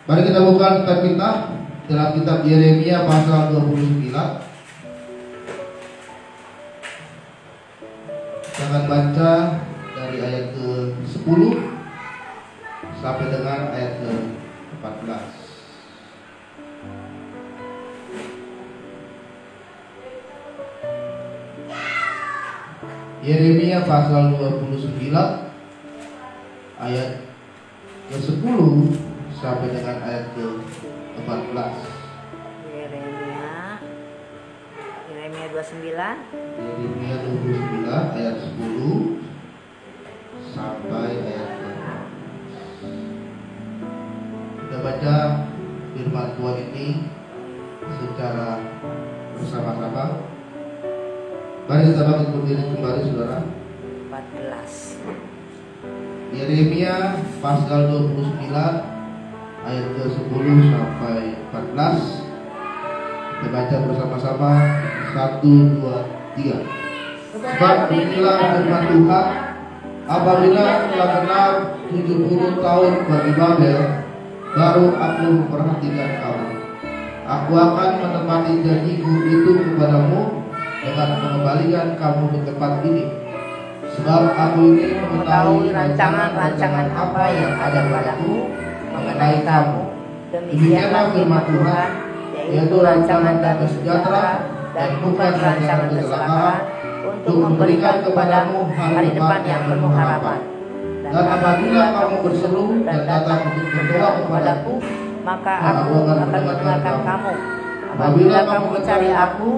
Mari kita buka kitab kita dalam kitab Yeremia pasal 29. Kita akan baca dari ayat ke-10 sampai dengan ayat ke-14. Yeremia pasal 29 ayat ke-10 sampai dengan ayat ke-14. Yeremia 29 Yeremia 29 ayat 10 sampai ayat ke-14. Kita baca firman Tuhan ini secara bersama-sama. Mari kita bangkit berdiri kembali, saudara. 14. Yeremia pasal 29 ayat ke-10 sampai 14. Kita baca bersama-sama. 1, 2, 3. Sebab inilah firman Tuhan, apabila telah genap 70 tahun bagi Babel, baru aku memperhatikan kamu. Aku akan menepati janjiku itu kepadamu dengan mengembalikan kamu ke tempat ini. Sebab aku ini mengetahui rancangan-rancangan apa yang ada padaku mengenai kamu. Demikianlah firman Tuhan, yaitu rancangan damai sejahtera dan bukan rancangan kecelakaan, untuk memberikan kepadamu hari depan yang penuh harapan. Dan apabila kamu berseru dan datang untuk berdoa kepadaku, maka aku akan mendengarkan kamu. Apabila kamu mencari aku,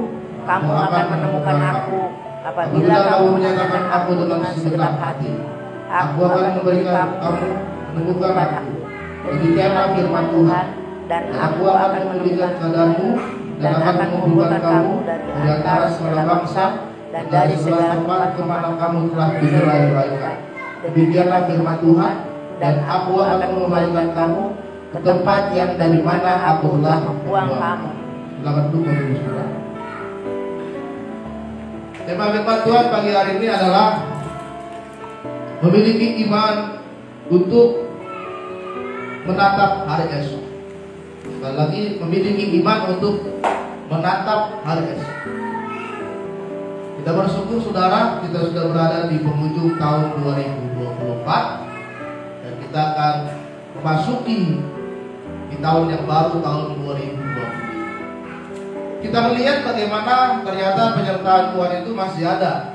kamu akan menemukan aku. Apabila kamu menyatakan aku dengan segenap hati, aku akan memberikan kamu menemukan aku. Demikianlah firman Tuhan. Dan aku akan memberikan padamu dan akan mengumpulkan kamu dari antara segala bangsa dan dari segala tempat kemana kamu telah diberai-beraikan. Demikianlah firman Tuhan. Dan aku akan mengembalikan kamu ke tempat yang dari mana aku telah membuang kamu. Selamat duduk, saudara. Tema firman Tuhan pagi hari ini adalah memiliki iman untuk menatap hari esok. Sekali lagi, memiliki iman untuk menatap hari esok. Kita bersyukur, saudara, kita sudah berada di penghujung tahun 2024 dan kita akan memasuki di tahun yang baru, tahun 2025. Kita melihat bagaimana ternyata penyertaan Tuhan itu masih ada.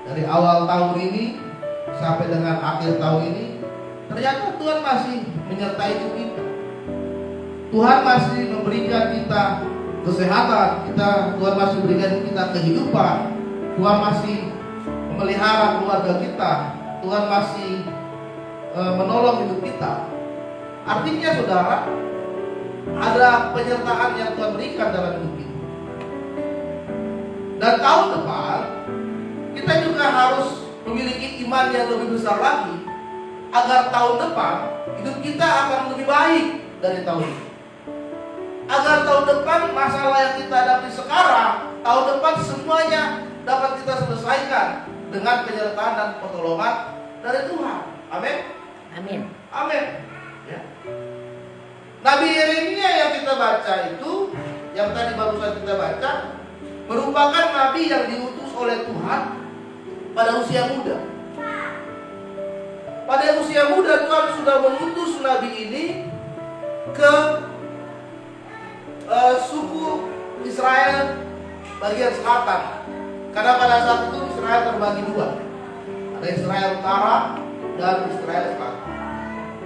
Dari awal tahun ini sampai dengan akhir tahun ini, ternyata Tuhan masih menyertai hidup kita. Tuhan masih memberikan kita kesehatan, Tuhan masih memberikan kita kehidupan. Tuhan masih memelihara keluarga kita. Tuhan masih menolong hidup kita. Artinya, saudara, ada penyertaan yang Tuhan berikan dalam hidup kita. Dan tahun depan kita juga harus memiliki iman yang lebih besar lagi, agar tahun depan hidup kita akan lebih baik dari tahun ini. Agar tahun depan masalah yang kita hadapi sekarang, tahun depan semuanya dapat kita selesaikan dengan penyertaan dan pertolongan dari Tuhan. Amin. Amin. Amin. Ya. Nabi Yeremia yang kita baca itu, yang tadi barusan kita baca, merupakan nabi yang diutus oleh Tuhan pada usia muda. Pada usia muda Tuhan sudah mengutus nabi ini ke suku Israel bagian selatan. Karena pada saat itu Israel terbagi dua. Ada Israel Utara dan Israel Selatan.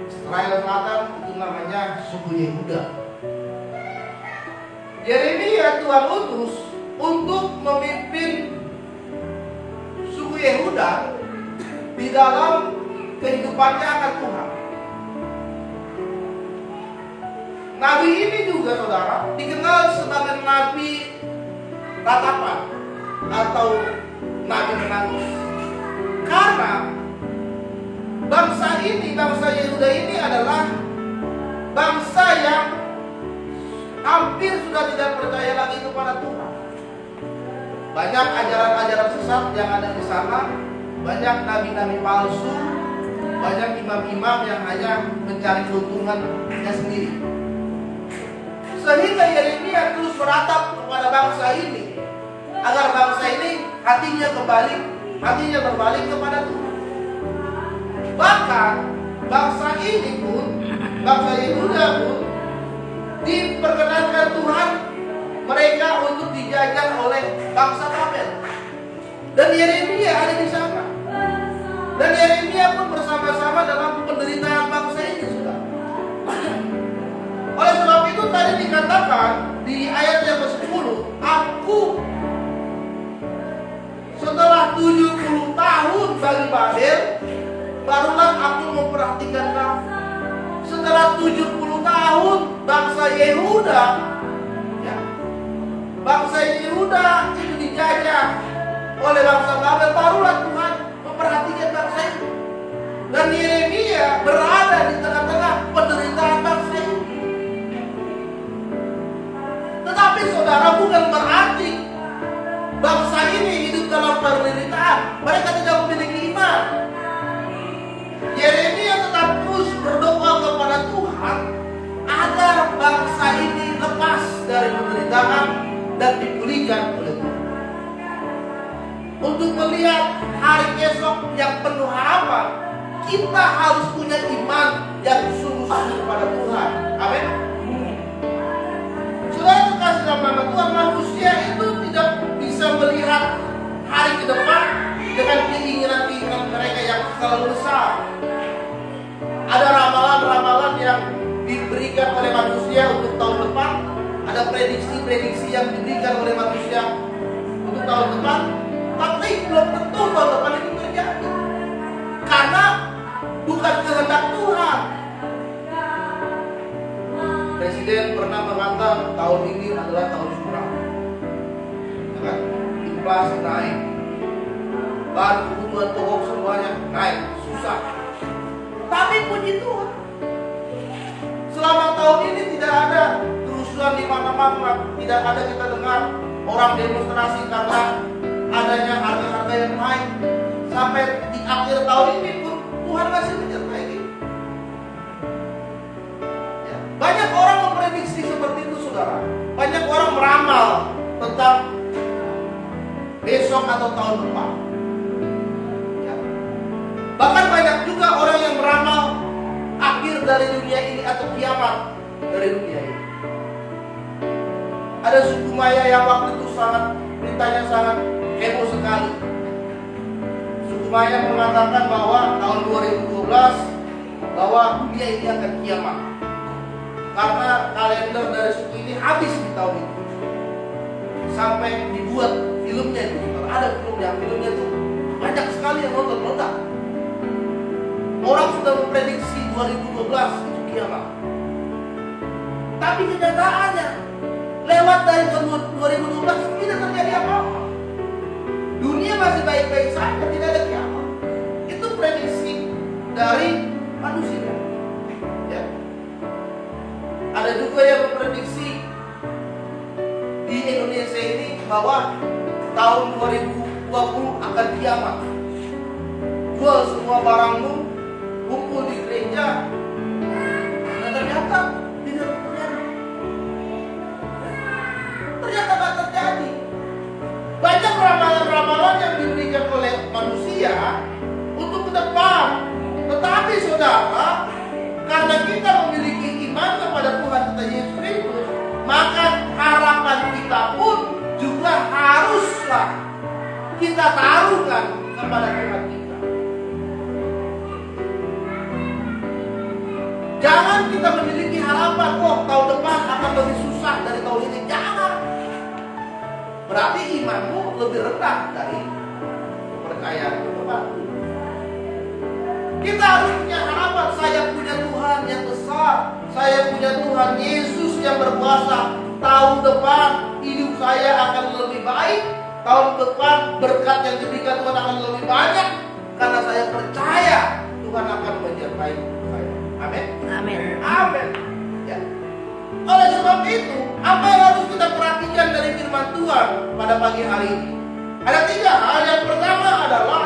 Israel Selatan itu namanya suku Yehuda. Yeremia Tuhan utus untuk memimpin suku Yehuda di dalam kehidupannya akan Tuhan. Nabi ini juga, saudara, dikenal sebagai nabi ratapan atau nabi menangis. Karena bangsa ini, bangsa Yehuda ini adalah bangsa yang hampir sudah tidak percaya lagi kepada Tuhan. Banyak ajaran-ajaran sesat yang ada di sana, banyak nabi-nabi palsu, banyak imam-imam yang hanya mencari keuntungannya sendiri. Sehingga Yeremia terus beratap kepada bangsa ini agar bangsa ini hatinya berbalik kepada Tuhan. Bahkan bangsa ini pun, bangsa Yehuda pun diperkenankan Tuhan mereka untuk dijajah oleh bangsa Babel. Dan Yeremia ada di sana. Dan Yeremia pun bersama-sama dalam penderitaan bangsa ini, sudah. Oleh sebab itu tadi dikatakan di ayat yang ke-10, aku setelah 70 tahun bagi Babel, barulah aku memperhatikan kamu. Setelah 70 tahun bangsa Yehuda, ya, bangsa Yehuda itu dijajah oleh bangsa Babel, barulah Tuhan memperhatikan bangsa itu. Dan Yeremia berada di tengah-tengah penderitaan bangsa ini. Tetapi saudara, bukan berarti bangsa ini hidup dalam penderitaan. Mereka tidak memiliki iman. Yeremia tetap terus berdoa kepada Tuhan agar bangsa ini lepas dari penderitaan dan dipulihkan oleh Tuhan. Untuk melihat hari esok yang penuh harapan, kita harus punya iman yang sungguh-sungguh kepada Tuhan. Amin. Saudara terkasih dalam nama Tuhan, manusia itu tidak bisa melihat hari ke depan dengan keinginan-keinginan mereka yang selalu besar. Ada ramalan-ramalan yang diberikan oleh manusia untuk tahun depan, ada prediksi-prediksi yang diberikan oleh manusia untuk tahun depan. Tapi belum tentu tahun depan itu terjadi, karena bukan kehendak Tuhan. Presiden pernah mengatakan tahun ini adalah tahun suram, inflasi naik, bahan kebutuhan pokok semuanya naik, susah. Tapi puji Tuhan, selama tahun ini tidak ada kerusuhan di mana-mana, tidak ada kita dengar orang demonstrasi karena adanya harga-harga yang naik. Sampai di akhir tahun ini pun Tuhan masih menyertai kita. Ya. Banyak orang memprediksi seperti itu, saudara. Banyak orang meramal tentang besok atau tahun depan. Ya. Bahkan banyak juga orang yang meramal akhir dari dunia ini atau kiamat dari dunia ini. Ada suku Maya yang waktu itu beritanya sangat heboh sekali. Suku Maya mengatakan bahwa tahun 2012 bahwa dunia ini akan kiamat karena kalender dari suku ini habis di tahun itu. Sampai dibuat filmnya itu. Ada filmnya itu banyak sekali yang nonton. Orang sudah memprediksi 2012 itu kiamat. Tapi kenyataannya lewat dari tahun 2012 tidak terjadi apa-apa. Dunia masih baik-baik saja, tidak ada kiamat. Itu prediksi dari manusia. Ya. Ada juga yang memprediksi di Indonesia ini bahwa tahun 2020 akan kiamat. Jual semua barangmu, kumpul di gereja. Dan ternyata tidak terjadi. Ternyata tidak terjadi. Banyak ramalan-ramalan yang diberikan oleh manusia untuk ke depan. Tetapi saudara, karena kita memiliki iman kepada Tuhan kita Yesus Kristus, maka harapan kita pun juga haruslah kita taruhkan kepada Tuhan kita. Jangan kita memiliki harapan, tahun depan akan lebih susah dari tahun ini. Jangan. Berarti imanmu lebih rendah dari kepercayaan kepada Tuhan. Kita harus punya harapan. Saya punya Tuhan yang besar. Saya punya Tuhan Yesus yang berkuasa. Tahun depan hidup saya akan lebih baik. Tahun depan berkat yang diberikan Tuhan akan lebih banyak. Karena saya percaya Tuhan akan menyertai saya. Amin. Amin. Amin. Ya. Oleh sebab itu, apa yang harus kita perhatikan dari firman Tuhan pada pagi hari ini? Ada 3 hal. Yang pertama adalah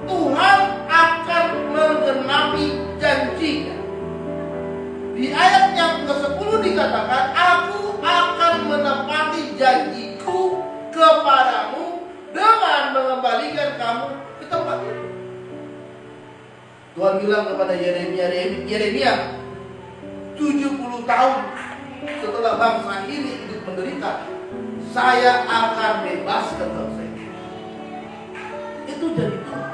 Tuhan akan menggenapi janji Tuhan bilang kepada Yeremia 70 tahun setelah bangsa ini hidup menderita, saya akan bebaskan bangsa ini. Itu jadi Tuhan.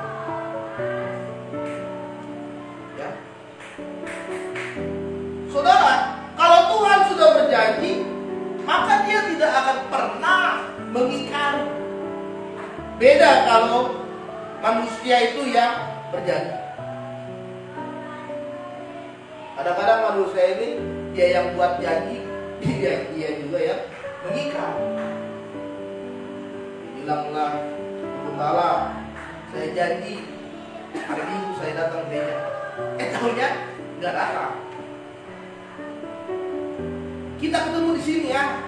Ya. Saudara, kalau Tuhan sudah berjanji, maka Dia tidak akan pernah mengingkari. Beda kalau manusia itu yang berjanji. Kadang-kadang manusia ini dia yang buat janji, dia juga yang mengikat. Bilanglah, gembala, saya janji hari Minggu saya datang gereja. Tahunya nggak datang. Kita ketemu di sini ya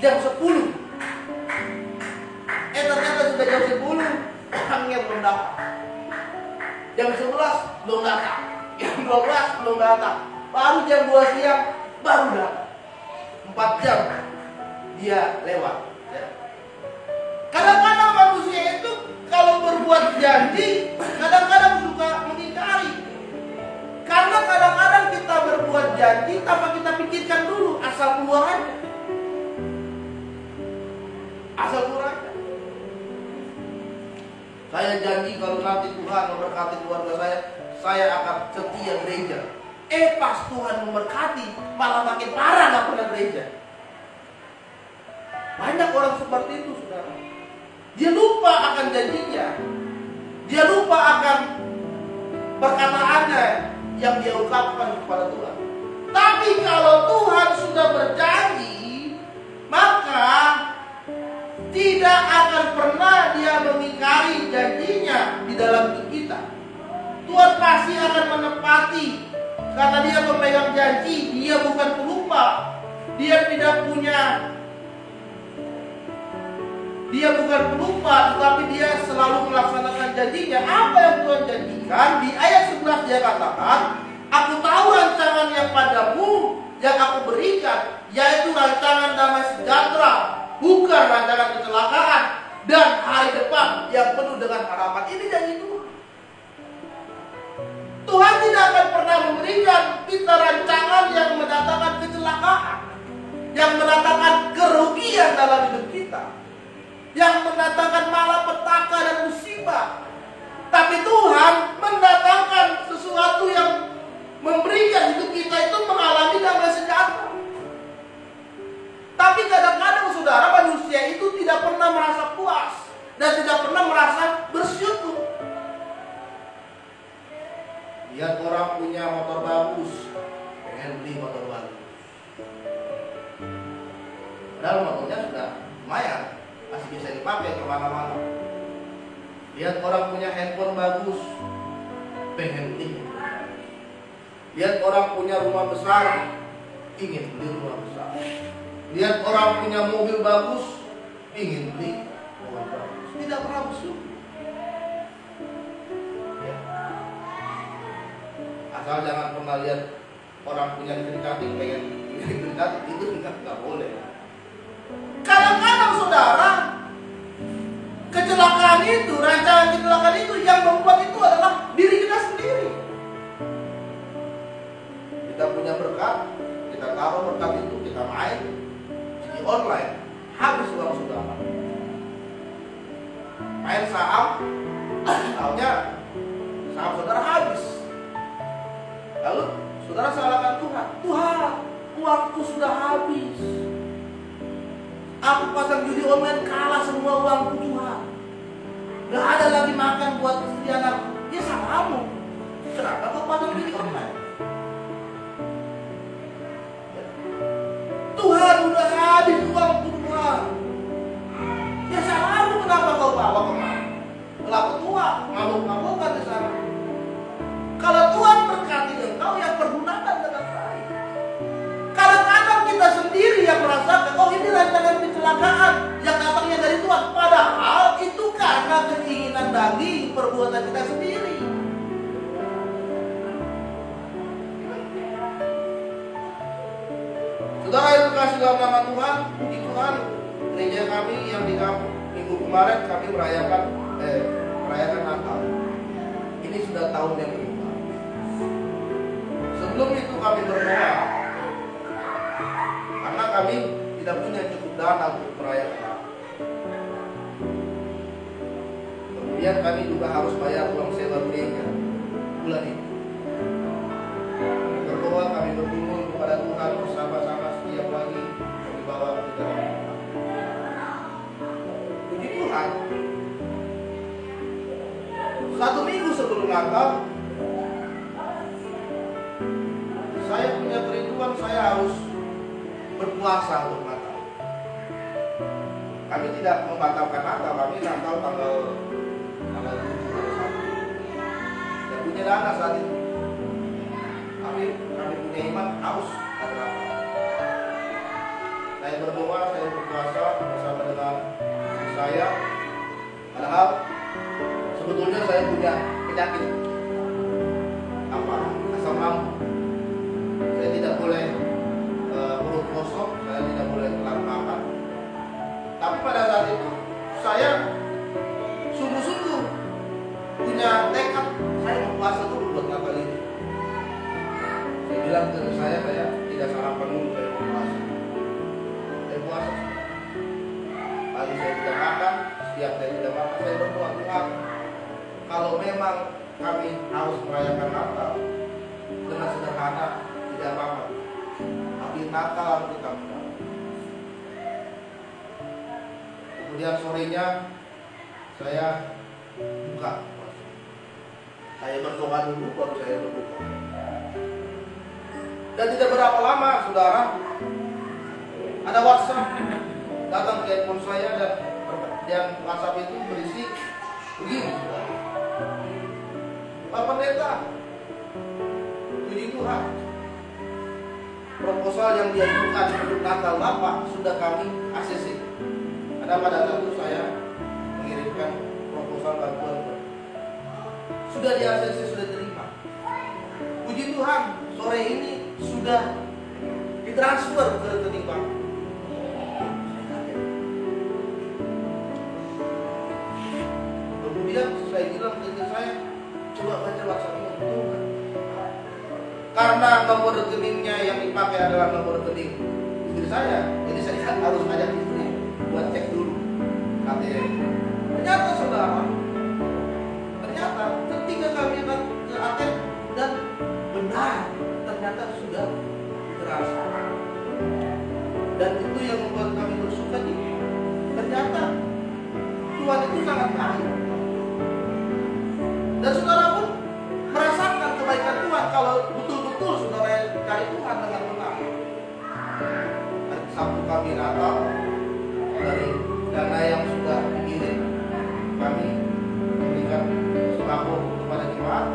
jam 10. Ternyata sudah jam 10 orangnya belum datang. Jam 11 belum datang. Jam 12 belum datang. Baru jam 2 siang baru datang. 4 jam dia lewat. Kadang-kadang manusia itu kalau berbuat janji, kadang-kadang suka mengingkari. Karena kadang-kadang kita berbuat janji tanpa kita pikirkan dulu, asal keluar aja. Asal keluar aja. Saya janji kalau nanti Tuhan memberkati keluarga saya akan setia gereja. Pas Tuhan memberkati, malah makin parah gak pernah gereja. Banyak orang seperti itu, saudara. Dia lupa akan janjinya. Dia lupa akan perkataannya yang dia ungkapkan kepada Tuhan. Tapi kalau Tuhan sudah berjanji, maka tidak akan pernah Dia mengingkari janjinya di dalam hidup kita. Tuhan pasti akan menepati. Karena Dia memegang janji, Dia bukan pelupa. Dia bukan pelupa, tetapi Dia selalu melaksanakan janjinya. Apa yang Tuhan janjikan? Di ayat 11 Dia katakan, aku tahu rancangan yang padamu yang aku berikan, yaitu rancangan damai sejahtera, bukan rancangan kecelakaan dan hari depan yang penuh dengan harapan. Ini janji Tuhan. Tuhan tidak akan pernah memberikan kita rancangan yang mendatangkan kecelakaan, yang mendatangkan kerugian dalam hidup kita, yang mendatangkan malapetaka dan musibah. Tapi Tuhan mendatangkan sesuatu yang memberikan hidup kita itu mengalami damai sejahtera. Tapi kadang-kadang saudara, manusia itu tidak pernah merasa puas dan tidak pernah merasa bersyukur. Lihat orang punya motor bagus, pengen beli motor baru. Padahal motornya sudah lumayan, masih bisa dipakai kemana-mana. Lihat orang punya handphone bagus, pengen beli. Lihat orang punya rumah besar, ingin beli rumah besar. Lihat orang punya mobil bagus, ingin beli mobil bagus. Tidak pernah bersyukur. Asal jangan pernah lihat orang punya istri cantik pengen istri cantik, itu nggak boleh. Kadang-kadang saudara, kecelakaan itu, rancangan kecelakaan itu yang membuat itu adalah diri kita sendiri. Kita punya berkat, kita taruh berkat itu, kita main di online, habis uang saudara. Main saham, tahunya saham saudara habis. Lalu saudara salahkan Tuhan. Tuhan, uangku sudah habis. Aku pasang judi online, kalah semua uangku Tuhan. Gak ada lagi makan buat istri anakku. Ya salahmu. Kenapa kau pasang judi online? Tuhan, udah habis uangku Tuhan. Ya salahmu, kenapa kau bawa kemana? Pelaku tua, ngamuk-ngamukan di sana. Kalau Tuhan berkati engkau, yang pergunakan dengan baik. Kadang-kadang kita sendiri yang merasakan, oh ini rancangan kecelakaan yang datangnya dari Tuhan. Padahal itu karena keinginan daging, perbuatan kita sendiri. Saudara yang kasih dalam nama Tuhan, puji Tuhan, gereja kami yang di kampung minggu kemarin kami merayakan Natal. Ini sudah tahun yang kedua. Sebelum itu kami berdoa, karena kami tidak punya cukup dana untuk merayakan. Kemudian kami juga harus bayar uang sewa gereja bulan ini. Berdoa, kami bergumul kepada Tuhan bersama-sama setiap pagi kami bawa ke dalam Tuhan. Puji Tuhan, 1 minggu sebelum Natal, saya punya kerinduan, saya harus berpuasa untuk Natal. Kami tidak membatalkan Natal, kami Natal tanggal 7 tidak punya dana saat itu. Kami punya iman harus ada Natal. Saya berdoa, saya berpuasa bersama dengan istri saya. Padahal sebetulnya saya punya penyakit asam lambung. Saya tidak boleh perut kosong, saya tidak boleh telat makan. Tapi pada saat itu saya sungguh-sungguh punya tekad, saya mau puasa dulu buat Natal ini. Saya bilang ke saya tidak sarapan dulu, saya mau puasa. Saya puasa. Pagi saya tidak makan, setiap saya tidak makan, saya berdoa, Tuhan, kalau memang kami harus merayakan Natal dengan sederhana, tidak apa-apa. Tapi Natal harus tetap. Kemudian sorenya saya buka. Saya berdoa dulu baru saya berbuka. Dan tidak berapa lama, saudara, ada WhatsApp datang ke handphone saya dan WhatsApp itu berisi begini, saudara. Pak Pendeta, puji Tuhan, proposal yang diajukan untuk Natal Bapak sudah kami ACC. Ada pada saat itu saya mengirimkan proposal bantuan. Sudah di ACC, sudah terima. Puji Tuhan, sore ini sudah ditransfer ke rekening bank. Kemudian saya bilang ke saya, coba baca WhatsApp itu. Karena nomor rekeningnya yang dipakai adalah nomor rekening istri saya, jadi saya harus ajak istri buat cek dulu ATM. Ternyata saudara, ketika kami ke ATM dan benar, ternyata sudah terasa. Dan itu yang membuat kami bersuka cita. Ternyata Tuhan itu sangat baik. Dan saudara pun merasakan kebaikan Tuhan kalau betul-betul saudara cari Tuhan dengan benar. Hari Sabtu kami Natal, dari dana yang sudah dikirim, kami memberikan sembako kepada jemaat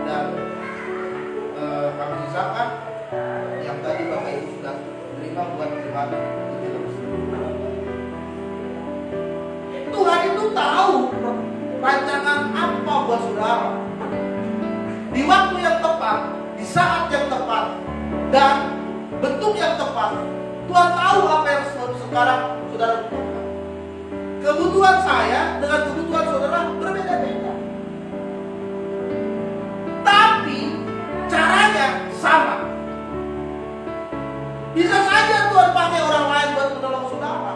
dan kami sisakan yang tadi Bapak Ibu sudah terima buat jemaat. Tuhan itu tahu rancangan apa buat saudara di waktu yang tepat, di saat yang tepat, dan bentuk yang tepat. Tuhan tahu apa yang sekarang saudara butuhkan. Kebutuhan saya dengan kebutuhan saudara berbeda-beda, tapi caranya sama. Bisa saja Tuhan pakai orang lain buat menolong saudara.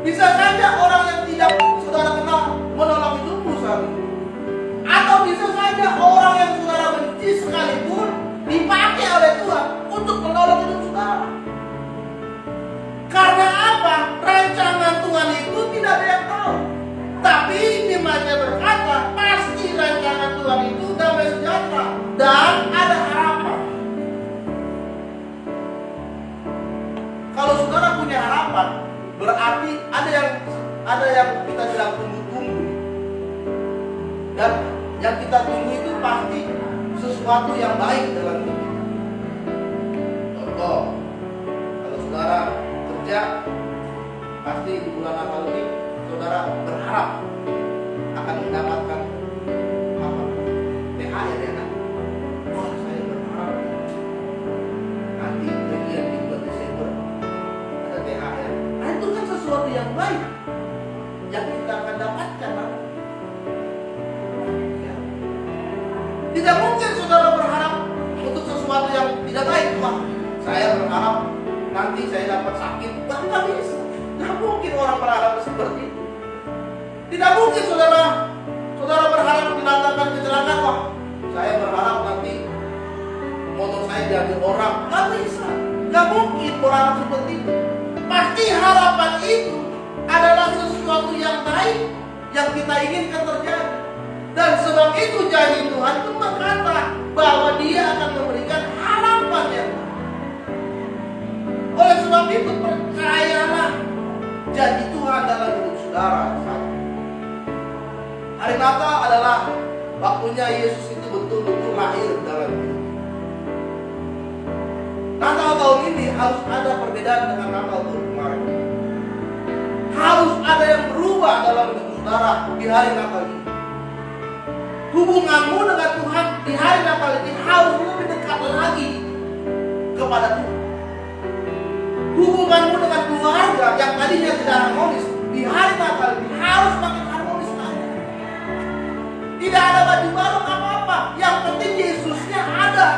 Bisa saja orang yang tidak saudara kenal menolong hidupmu saat ini. Atau bisa saja orang yang saudara benci sekalipun dipakai oleh Tuhan untuk menolong hidup saudara. Karena apa? Rancangan Tuhan itu tidak ada yang tahu. Tapi firman-Nya berkata, pasti rancangan Tuhan itu damai sejahtera dan ada harapan. Kalau saudara punya harapan, berarti ada yang kita bilang tunggu-tunggu. Dan yang kita tunggu itu pasti sesuatu yang baik dalam hidup. Contoh, kalau saudara kerja, pasti di bulan Natal ini saudara berharap akan mendapatkan apa? THR ya kan? Oh, saya berharap nanti bagian di bulan Desember ada THR. Nah, itu kan sesuatu yang baik yang kita akan dapatkan. Ya. Tidak mungkin saudara berharap untuk sesuatu berharap nanti saya dapat sakit. Nggak bisa. Nggak mungkin orang berharap seperti itu. Tidak mungkin saudara berharap mendatangkan kecelakaan. Wah, saya berharap nanti motor saya diambil orang. Nggak bisa. Nggak mungkin berharap seperti itu. Pasti harapan itu adalah sesuatu yang baik yang kita inginkan terjadi. Dan sebab itu janji Tuhan itu berkata bahwa Dia akan memberikan harapan yang baik. Oleh sebab itu percayalah janji Tuhan dalam hidup saudara. Hari Natal adalah waktunya Yesus itu betul-betul lahir dalam hidup. Natal tahun ini harus ada perbedaan dengan Natal tahun kemarin. Harus ada yang berubah dalam hidup saudara di hari Natal ini. Hubunganmu dengan Tuhan di hari Natal ini harus lebih dekat lagi kepada Tuhan. Hubunganmu dengan keluarga yang tadinya tidak harmonis di hari Natal ini harus makin harmonis lagi. Tidak ada baju baru apa-apa, yang penting Yesusnya ada.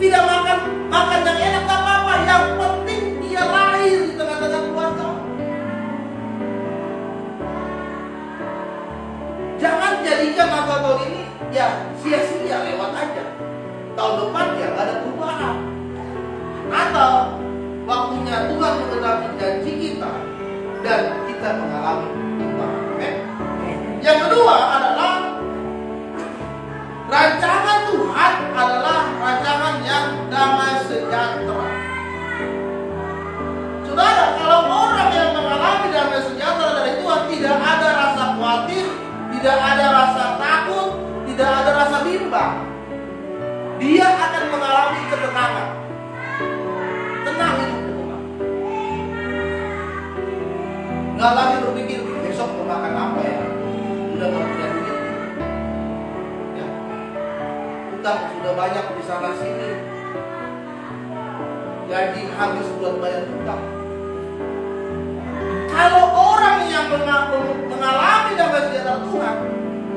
Tidak makan yang enak apa-apa, yang penting Dia lahir di tengah-tengah keluarga. Jangan jadikan Natal tahun ini ya sia-sia lewat aja. Tahun depan ya nggak ada perubahan. Atau waktunya Tuhan mengenapi janji kita dan kita mengalami perubahan. Amin. Yang kedua adalah rancangan Tuhan adalah rancangan yang damai sejahtera. Saudara, kalau orang yang mengalami damai sejahtera dari Tuhan tidak ada rasa khawatir, tidak ada rasa takut, tidak ada rasa bimbang. Dia akan mengalami ketenangan. Tenang hidup tenang. Nggak lagi berpikir besok mau makan apa ya. Udah nggak punya duit. Ya. Utang sudah banyak di sana sini. Gaji habis buat bayar utang. Kalau orang yang mengalami damai sejahtera Tuhan,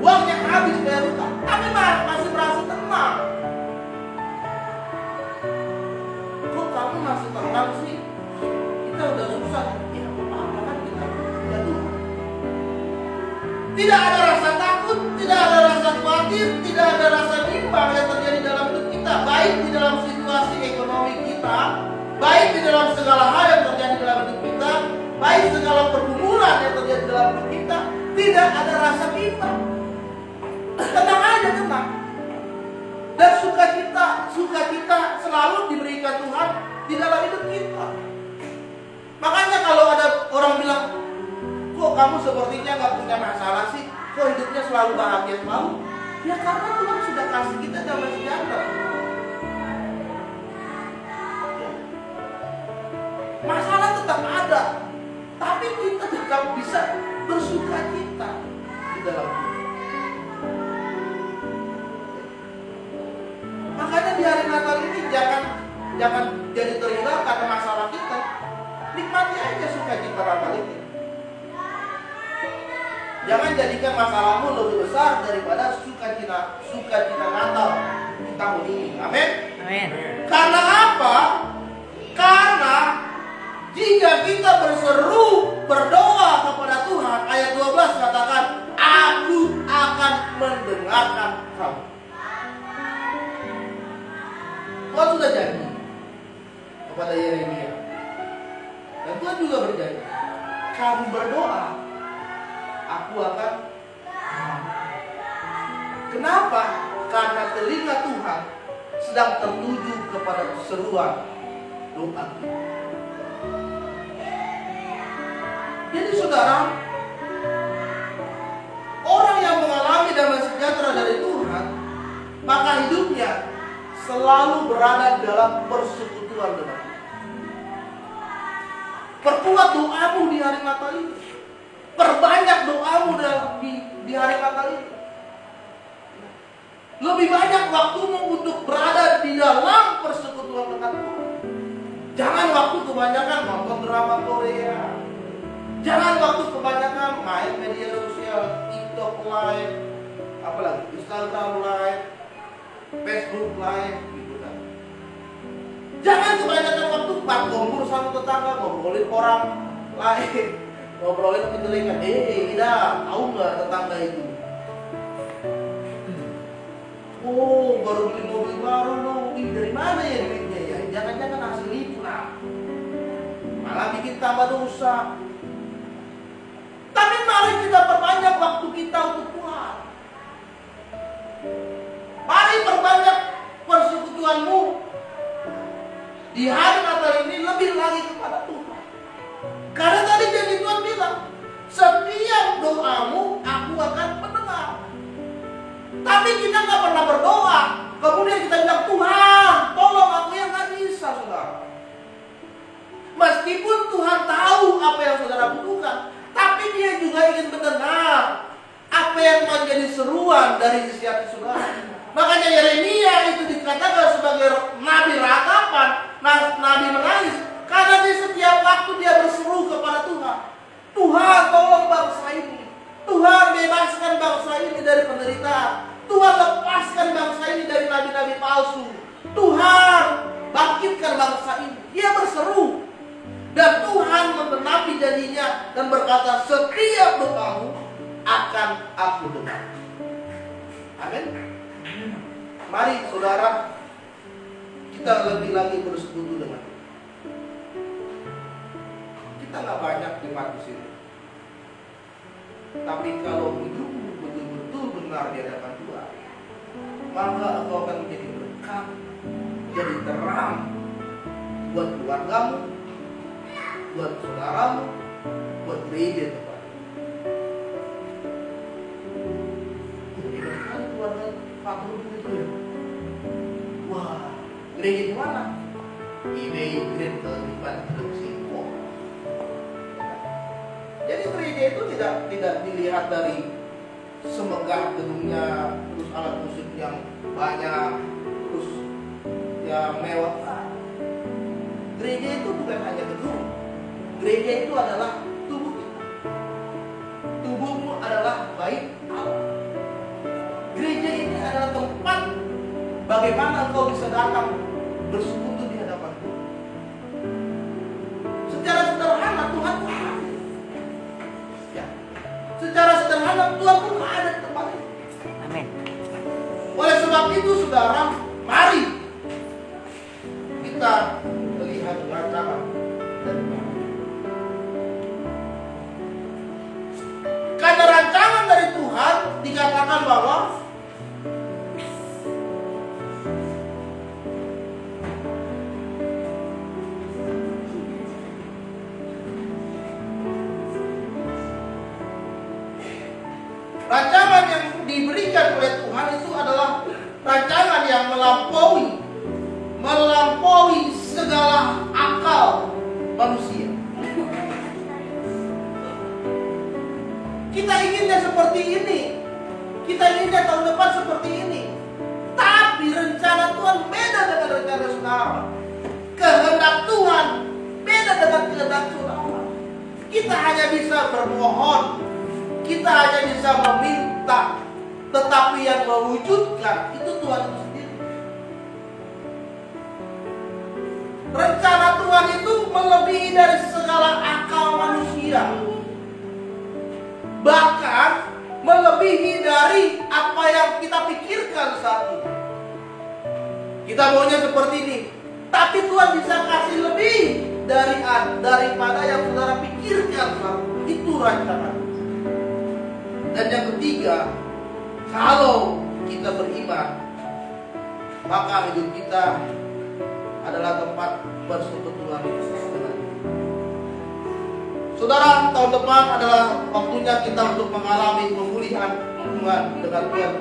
uangnya habis bayar utang, tapi masih merasa tenang. Kok kamu masih tenang sih? Kita udah susah. Ya apa-apa kan kita udah Tuhan. Tidak ada rasa takut, tidak ada rasa khawatir, tidak ada rasa bimbang yang terjadi dalam hidup kita, baik di dalam situasi ekonomi kita, baik di dalam segala hal yang terjadi dalam hidup kita, baik segala pergumulan yang terjadi dalam hidup kita. Tidak ada rasa bimbang. Tenang aja, tenang. Dan sukacita selalu diberikan Tuhan di dalam hidup kita. Makanya kalau ada orang bilang, kok kamu sepertinya gak punya masalah sih, kok hidupnya selalu bahagia selalu, ya karena Tuhan sudah kasih kita damai sejahtera. Masalah tetap ada, tapi kita tetap bisa bersukacita di dalam hidup. Makanya di hari Natal ini jangan jadi terhilang karena masalah kita. Nikmati aja sukacita Natal ini. Jangan jadikan masalahmu lebih besar daripada sukacita Natal di tahun ini. Amin. Amin. Karena apa? Karena jika kita berdoa kepada Tuhan, ayat 12 katakan, Aku akan mendengarkan kamu. Tuhan sudah janji kepada Yeremia. Dan Tuhan juga berjanji, kamu berdoa, aku akan. Kenapa? Karena telinga Tuhan sedang tertuju kepada seruan doa. Jadi saudara, orang yang mengalami damai sejahtera dari Tuhan, maka hidupnya selalu berada dalam persekutuan dengan Tuhan. Perkuat doamu di hari Natal ini. Perbanyak doamu di hari Natal ini. Lebih banyak waktumu untuk berada di dalam persekutuan dengan Tuhan. Jangan waktu kebanyakan nonton drama Korea. Jangan waktu kebanyakan main media sosial, TikTok live, apalagi Instagram live, Facebook live, gitu kan. Jangan kebanyakan waktu ngobrol sama tetangga, ngobrolin orang lain, ngobrolin kejelekan. Ida, tahu nggak tetangga itu? Oh, baru beli mobil baru dong. Dari mana ya duitnya ya? Jangan-jangan hasil liburan. Malah bikin tambah dosa. Tapi mari kita perbanyak waktu kita untuk Tuhan. Mari perbanyak persekutuanmu di hari Natal ini lebih lagi kepada Tuhan. Karena tadi janji Tuhan bilang, setiap doamu aku akan mendengar. Tapi kita nggak pernah berdoa. Kemudian kita bilang, Tuhan, tolong aku yang nggak bisa, saudara. Meskipun Tuhan tahu apa yang saudara butuhkan, tapi Dia juga ingin mendengar apa yang menjadi seruan dari isi hati saudara. Makanya Yeremia itu dikatakan sebagai nabi ratapan, nabi menangis, karena di setiap waktu dia berseru kepada Tuhan. Tuhan, tolong bangsa ini. Tuhan, bebaskan bangsa ini dari penderitaan. Tuhan, lepaskan bangsa ini dari nabi-nabi palsu. Tuhan, bangkitkan bangsa ini. Dia berseru. Dan Tuhan menenapi janjinya dan berkata, setiap doamu akan aku dengar. Amin. Mari saudara, kita lebih lagi bersekutu dengan Tuhan. Kita nggak banyak jemaat di sini. Tapi kalau hidupmu betul-betul benar di hadapan Tuhan, maka engkau akan menjadi berkat, jadi terang buat keluargamu, buat saudaramu, buat gereja tempat. Jadi berkat keluarga Pak itu ya. Wah, gereja di mana? IBI Grand Terlibat Singko. Jadi gereja itu tidak dilihat dari semegah gedungnya, terus alat musik yang banyak, terus ya mewah. Gereja itu bukan hanya gedung. Gereja itu adalah tubuh kita. Tubuhmu adalah bait Allah. Gereja ini adalah tempat bagaimana engkau bisa datang bersekutu di hadapan Tuhan. Secara sederhana Tuhan pun ada. Ya. Secara sederhana Tuhan pun ada di tempat ini. Amin. Oleh sebab itu saudara, mari kita melihat rancangan dari Tuhan. Karena rancangan dari Tuhan dikatakan bahwa rancangan yang diberikan oleh Tuhan itu adalah rancangan yang melampaui segala akal manusia. Kita inginnya seperti ini, kita inginnya tahun depan seperti ini, tapi rencana Tuhan beda dengan rencana saudara. Kehendak Tuhan beda dengan kehendak saudara. Kita hanya bisa bermohon, kita hanya bisa meminta, tetapi yang mewujudkan itu Tuhan itu sendiri. Rencana Tuhan itu melebihi dari segala akal manusia, bahkan melebihi dari apa yang kita pikirkan saat ini. Kita maunya seperti ini, tapi Tuhan bisa kasih lebih daripada yang saudara pikirkan saat ini. Itu rencana. Dan yang ketiga, kalau kita beriman, maka hidup kita adalah tempat persekutuan dengan Tuhan. Saudara, tahun depan adalah waktunya kita untuk mengalami pemulihan hubungan dengan Tuhan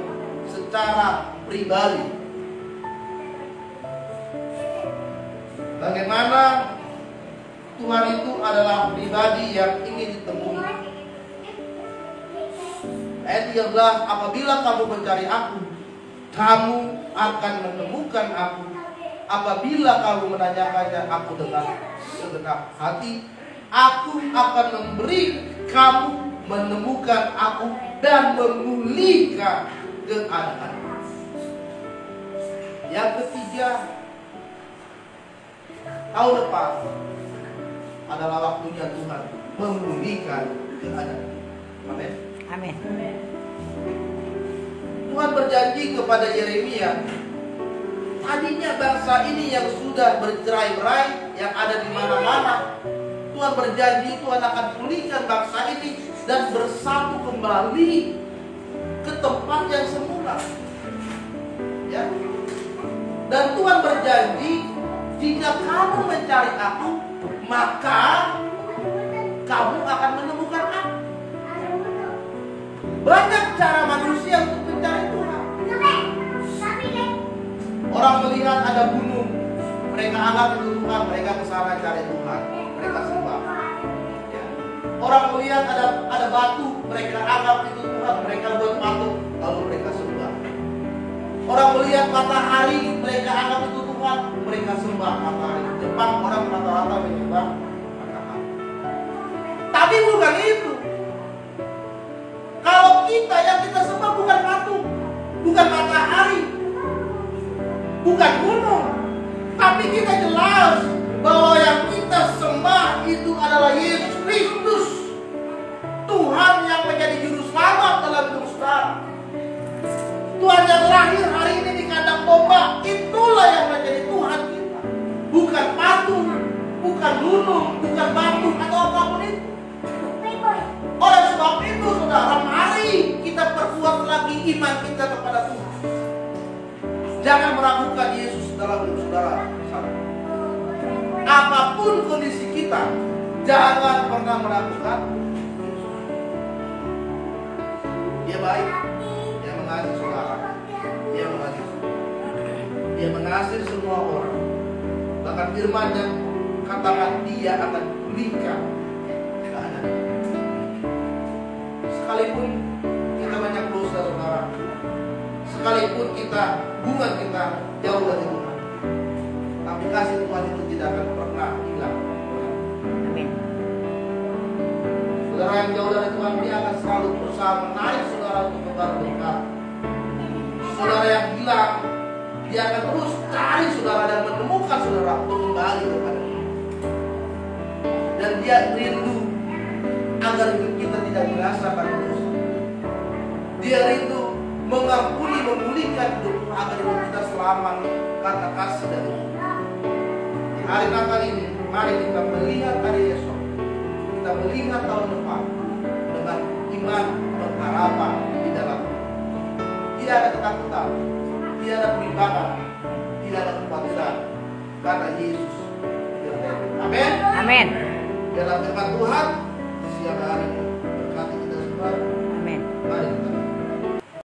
secara pribadi. Bagaimana Tuhan itu adalah pribadi yang ingin ditemui. Ayat 13, apabila kamu mencari aku, kamu akan menemukan aku. Apabila kamu menanyakannya aku dengan segenap hati, aku akan memberi kamu menemukan aku dan memulihkan keadaan. Yang ketiga, tahun depan adalah waktunya Tuhan memulihkan keadaan. Amin. Amin. Tuhan berjanji kepada Yeremia, tadinya bangsa ini yang sudah bercerai-berai, yang ada di mana-mana, Tuhan berjanji Tuhan akan pulihkan bangsa ini dan bersatu kembali ke tempat yang semula. Ya. Dan Tuhan berjanji, jika kamu mencari aku, maka kamu akan menemukan aku. Banyak cara manusia untuk mencari Tuhan. Orang melihat ada gunung, mereka anggap itu Tuhan, mereka kesana cari Tuhan, mereka sembah. Ya. Orang melihat ada batu, mereka anggap itu Tuhan, mereka buat patung, lalu mereka sembah. Orang melihat matahari, mereka anggap itu Tuhan, mereka sembah matahari. Jepang orang rata-rata menyembah matahari. Tapi bukan itu. Kalau yang kita sembah bukan patung, bukan matahari, bukan gunung, tapi kita jelas bahwa yang kita sembah itu adalah Yesus Kristus, Tuhan yang menjadi juru selamat dalam hidup saudara. Tuhan yang lahir hari ini di kandang domba, itulah yang menjadi Tuhan kita, bukan patung, bukan gunung, bukan batu atau apapun itu. Oleh sebab itu saudara, mari kita perkuat lagi iman kita kepada Tuhan. Jangan meragukan Yesus dalam hidup saudara. Apapun kondisi kita, jangan pernah meragukan Yesus. Dia baik, dia mengasihi saudara, dia mengasihi semua orang. Bahkan firman-Nya katakan dia akan pulihkan keadaan. Sekalipun kita banyak dosa saudara, sekalipun hubungan kita jauh dari Tuhan, tapi kasih Tuhan itu tidak akan pernah hilang. Amin. Saudara yang jauh dari Tuhan, dia akan selalu berusaha menarik saudara untuk kembali dekat. Saudara yang hilang, dia akan terus cari saudara dan menemukan saudara untuk kembali kepada Dia. Dan dia rindu agar hidup kita tidak dirasakan dosa. Dia rindu mengampuni, memulihkan hidup agar hidup kita selamat karena kasih dari Tuhan. Di hari Natal ini, mari kita melihat hari esok, kita melihat tahun depan dengan iman, pengharapan di dalam Tuhan. Tidak ada ketakutan, tidak ada perimbangan, tidak ada kekhawatiran, karena Yesus berkata. Amin. Amin. Dalam firman Tuhan siang hari ini,